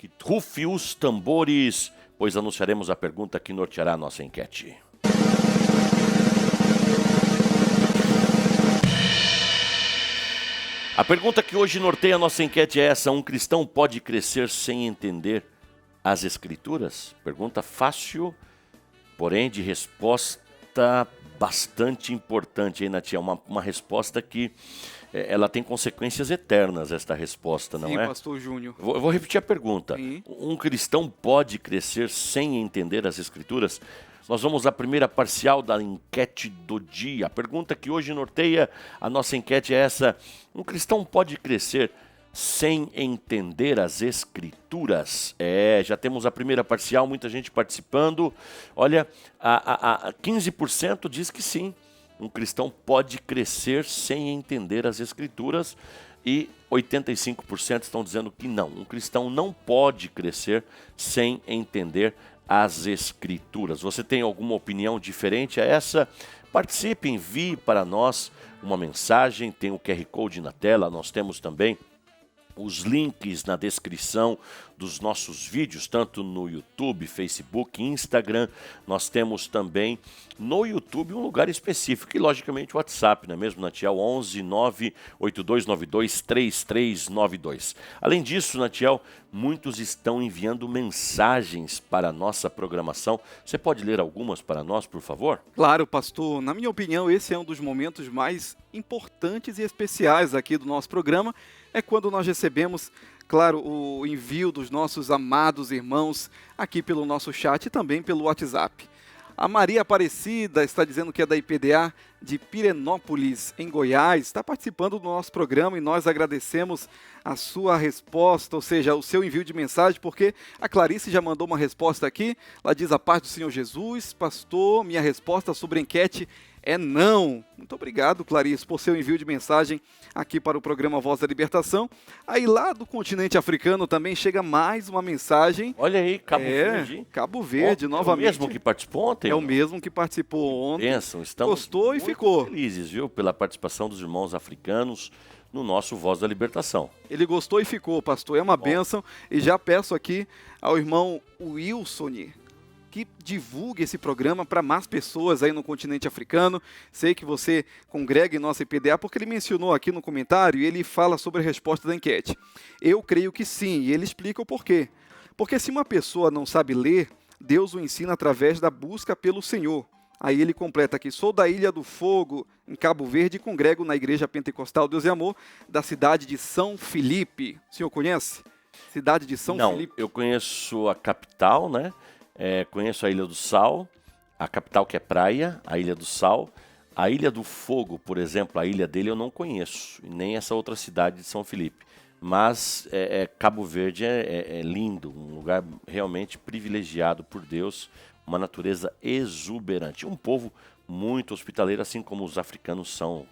que rufe os tambores, pois anunciaremos a pergunta que norteará a nossa enquete. A pergunta que hoje norteia a nossa enquete é essa: um cristão pode crescer sem entender as Escrituras? Pergunta fácil, porém de resposta bastante importante, hein, Natia? Uma resposta que ela tem consequências eternas, esta resposta, não é? Sim, pastor Júnior. Eu vou repetir a pergunta. Sim. Um cristão pode crescer sem entender as Escrituras? Nós vamos à primeira parcial da enquete do dia. A pergunta que hoje norteia a nossa enquete é essa: um cristão pode crescer sem entender as Escrituras? Já temos a primeira parcial, muita gente participando. Olha, 15% diz que sim. Um cristão pode crescer sem entender as Escrituras e 85% estão dizendo que não. Um cristão não pode crescer sem entender as Escrituras. Você tem alguma opinião diferente a essa? Participe, envie para nós uma mensagem, tem o QR Code na tela, nós temos também os links na descrição dos nossos vídeos, tanto no YouTube, Facebook, Instagram. Nós temos também no YouTube um lugar específico e, logicamente, o WhatsApp, não é mesmo, Natiel? 11 98292 3392. Além disso, Natiel, muitos estão enviando mensagens para a nossa programação. Você pode ler algumas para nós, por favor? Claro, pastor. Na minha opinião, esse é um dos momentos mais importantes e especiais aqui do nosso programa. É quando nós recebemos, claro, o envio dos nossos amados irmãos aqui pelo nosso chat e também pelo WhatsApp. A Maria Aparecida está dizendo que é da IPDA de Pirenópolis, em Goiás, está participando do nosso programa e nós agradecemos a sua resposta, ou seja, o seu envio de mensagem, porque a Clarice já mandou uma resposta aqui. Ela diz: a paz do Senhor Jesus, pastor, minha resposta sobre a enquete é não. Muito obrigado, Clarice, por seu envio de mensagem aqui para o programa Voz da Libertação. Aí lá do continente africano também chega mais uma mensagem. Olha aí, Cabo Verde. Cabo Verde, novamente. É o mesmo que participou ontem? É o mesmo que participou ontem. Bênção, estamos gostou e muito ficou felizes, viu, pela participação dos irmãos africanos no nosso Voz da Libertação. Ele gostou e ficou, pastor. É uma bênção. E já peço aqui ao irmão Wilson que divulgue esse programa para mais pessoas aí no continente africano. Sei que você congrega em nossa IPDA, porque ele mencionou aqui no comentário e ele fala sobre a resposta da enquete. Eu creio que sim, e ele explica o porquê. Porque se uma pessoa não sabe ler, Deus o ensina através da busca pelo Senhor. Aí ele completa aqui: sou da Ilha do Fogo, em Cabo Verde, e congrego na Igreja Pentecostal Deus e Amor, da cidade de São Filipe. O senhor conhece? Cidade de São Filipe? Não, eu conheço a capital, né? Conheço a Ilha do Sal, a capital que é Praia, a Ilha do Sal. A Ilha do Fogo, por exemplo, a ilha dele eu não conheço, nem essa outra cidade de São Filipe. Mas Cabo Verde é lindo, um lugar realmente privilegiado por Deus, uma natureza exuberante, um povo muito hospitaleiro, assim como os africanos são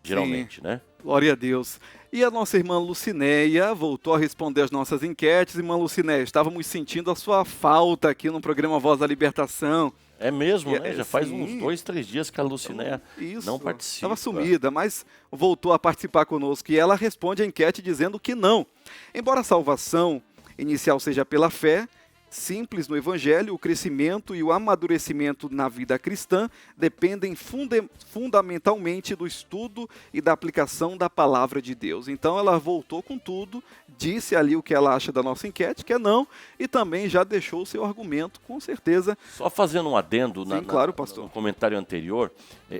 geralmente, Sim. né? Glória a Deus. E a nossa irmã Lucinéia voltou a responder as nossas enquetes. Irmã Lucinéia, estávamos sentindo a sua falta aqui no programa Voz da Libertação. É mesmo, né? Já faz sim. uns 2, 3 dias que a Lucinéia não participa. Estava sumida, mas voltou a participar conosco. E ela responde a enquete dizendo que não. Embora a salvação inicial seja pela fé, simples no Evangelho, o crescimento e o amadurecimento na vida cristã dependem fundamentalmente do estudo e da aplicação da palavra de Deus. Então ela voltou com tudo, disse ali o que ela acha da nossa enquete, que é não, e também já deixou o seu argumento, com certeza. Só fazendo um adendo claro, pastor. no comentário anterior,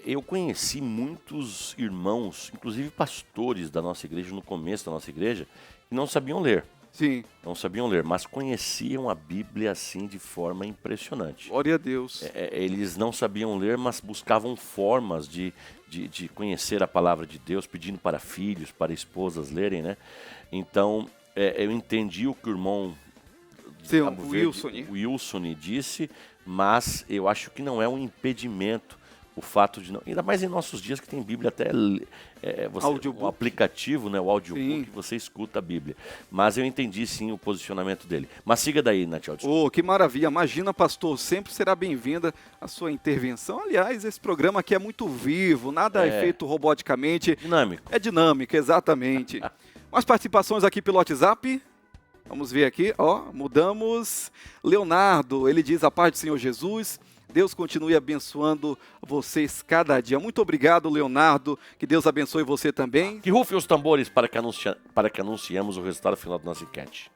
eu conheci muitos irmãos, inclusive pastores da nossa igreja, no começo da nossa igreja, que não sabiam ler. Sim. Não sabiam ler, mas conheciam a Bíblia assim de forma impressionante. Glória a Deus. Eles não sabiam ler, mas buscavam formas de conhecer a palavra de Deus, pedindo para filhos, para esposas lerem, né? Então, eu entendi o que o irmão Wilson disse, mas eu acho que não é um impedimento o fato de não... Ainda mais em nossos dias que tem Bíblia até... o aplicativo, né, o audiobook, você escuta a Bíblia. Mas eu entendi sim o posicionamento dele. Mas siga daí, Natiel. Que maravilha. Imagina, pastor, sempre será bem-vinda a sua intervenção. Aliás, esse programa aqui é muito vivo, nada é feito roboticamente. Dinâmico. É dinâmico, exatamente. Mais participações aqui pelo WhatsApp? Vamos ver aqui, mudamos. Leonardo, ele diz: a paz do Senhor Jesus. Deus continue abençoando vocês cada dia. Muito obrigado, Leonardo. Que Deus abençoe você também. Que rufem os tambores para que anunciemos o resultado final da nossa enquete.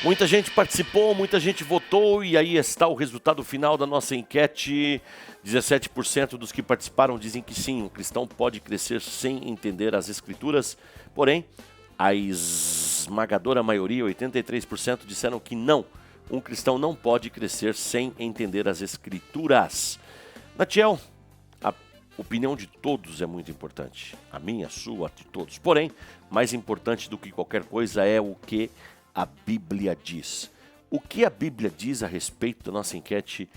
Muita gente participou, muita gente votou e aí está o resultado final da nossa enquete. 17% dos que participaram dizem que sim, um cristão pode crescer sem entender as escrituras. Porém, a esmagadora maioria, 83%, disseram que não. Um cristão não pode crescer sem entender as escrituras. Natiel, a opinião de todos é muito importante. A minha, a sua, de todos. Porém, mais importante do que qualquer coisa é o que a Bíblia diz. O que a Bíblia diz a respeito da nossa enquete,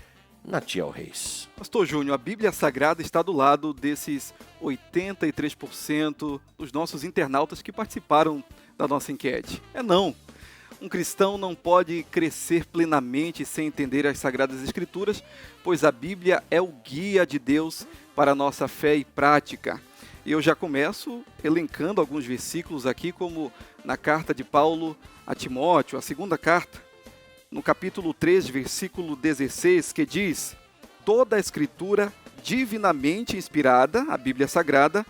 Natiel Reis? Pastor Júnior, a Bíblia Sagrada está do lado desses 83% dos nossos internautas que participaram da nossa enquete. Não. Um cristão não pode crescer plenamente sem entender as Sagradas Escrituras, pois a Bíblia é o guia de Deus para a nossa fé e prática. E eu já começo elencando alguns versículos aqui, como na carta de Paulo a Timóteo, a segunda carta, no capítulo 3, versículo 16, que diz: toda a Escritura divinamente inspirada, a Bíblia Sagrada,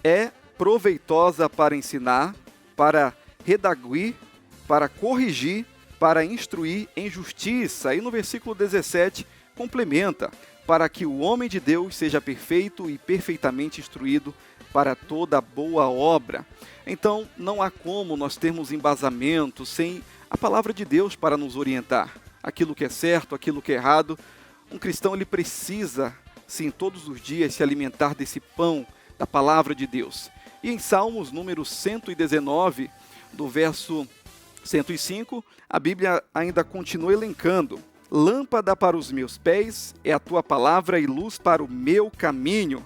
é proveitosa para ensinar, para redaguir, para corrigir, para instruir em justiça. E no versículo 17, complementa: para que o homem de Deus seja perfeito e perfeitamente instruído para toda boa obra. Então, não há como nós termos embasamento sem a palavra de Deus para nos orientar. Aquilo que é certo, aquilo que é errado. Um cristão, ele precisa, sim, todos os dias se alimentar desse pão da palavra de Deus. E em Salmos, número 119, do verso 105, a Bíblia ainda continua elencando: lâmpada para os meus pés é a tua palavra e luz para o meu caminho.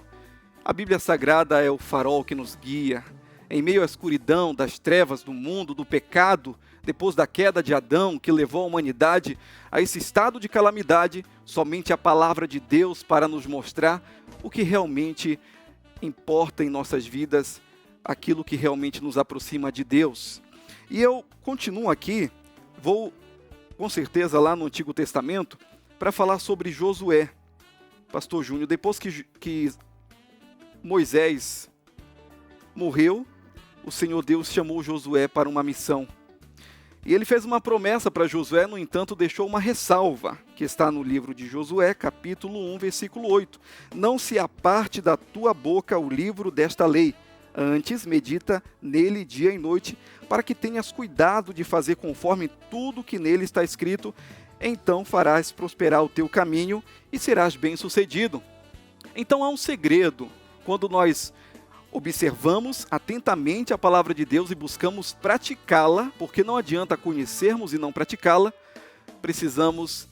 A Bíblia Sagrada é o farol que nos guia. Em meio à escuridão das trevas do mundo, do pecado, depois da queda de Adão, que levou a humanidade a esse estado de calamidade, somente a palavra de Deus para nos mostrar o que realmente importa em nossas vidas, aquilo que realmente nos aproxima de Deus. E eu continuo aqui, vou com certeza lá no Antigo Testamento, para falar sobre Josué. Pastor Júnior, depois que Moisés morreu, o Senhor Deus chamou Josué para uma missão. E ele fez uma promessa para Josué, no entanto, deixou uma ressalva, que está no livro de Josué, capítulo 1, versículo 8. Não se aparte da tua boca o livro desta lei, antes medita nele dia e noite, para que tenhas cuidado de fazer conforme tudo que nele está escrito, então farás prosperar o teu caminho e serás bem-sucedido. Então há um segredo, quando nós observamos atentamente a palavra de Deus e buscamos praticá-la, porque não adianta conhecermos e não praticá-la, precisamos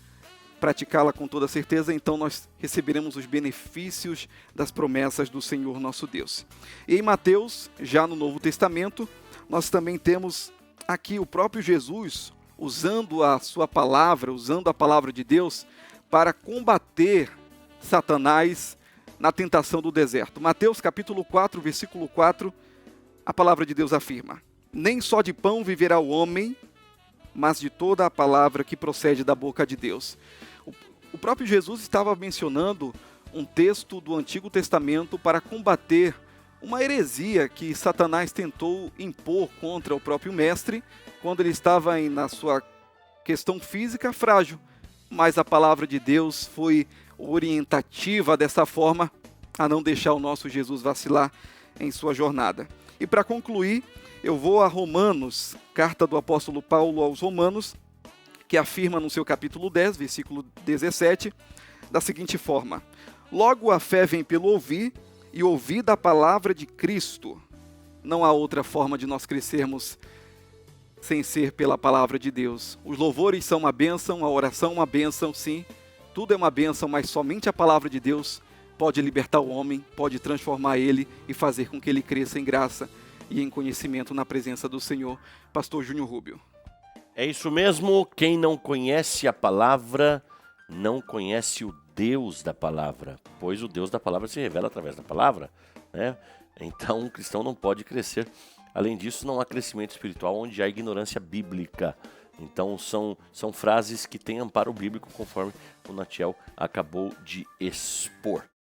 praticá-la com toda certeza, então nós receberemos os benefícios das promessas do Senhor nosso Deus. E em Mateus, já no Novo Testamento, nós também temos aqui o próprio Jesus usando a sua palavra, usando a palavra de Deus para combater Satanás na tentação do deserto. Mateus capítulo 4, versículo 4, a palavra de Deus afirma: nem só de pão viverá o homem, mas de toda a palavra que procede da boca de Deus. O próprio Jesus estava mencionando um texto do Antigo Testamento para combater uma heresia que Satanás tentou impor contra o próprio mestre, quando ele estava na sua questão física frágil. Mas a palavra de Deus foi orientativa dessa forma a não deixar o nosso Jesus vacilar em sua jornada. E para concluir, eu vou a Romanos, carta do apóstolo Paulo aos Romanos, que afirma no seu capítulo 10, versículo 17, da seguinte forma: logo a fé vem pelo ouvir, e ouvir da palavra de Cristo. Não há outra forma de nós crescermos sem ser pela palavra de Deus. Os louvores são uma bênção, a oração uma bênção, sim. Tudo é uma bênção, mas somente a palavra de Deus pode libertar o homem, pode transformar ele e fazer com que ele cresça em graça e em conhecimento na presença do Senhor. Pastor Júnior Rubio. É isso mesmo, quem não conhece a palavra, não conhece o Deus da palavra, pois o Deus da palavra se revela através da palavra, né? Então, um cristão não pode crescer. Além disso, não há crescimento espiritual onde há ignorância bíblica. Então, são frases que têm amparo bíblico, conforme o Natiel acabou de expor.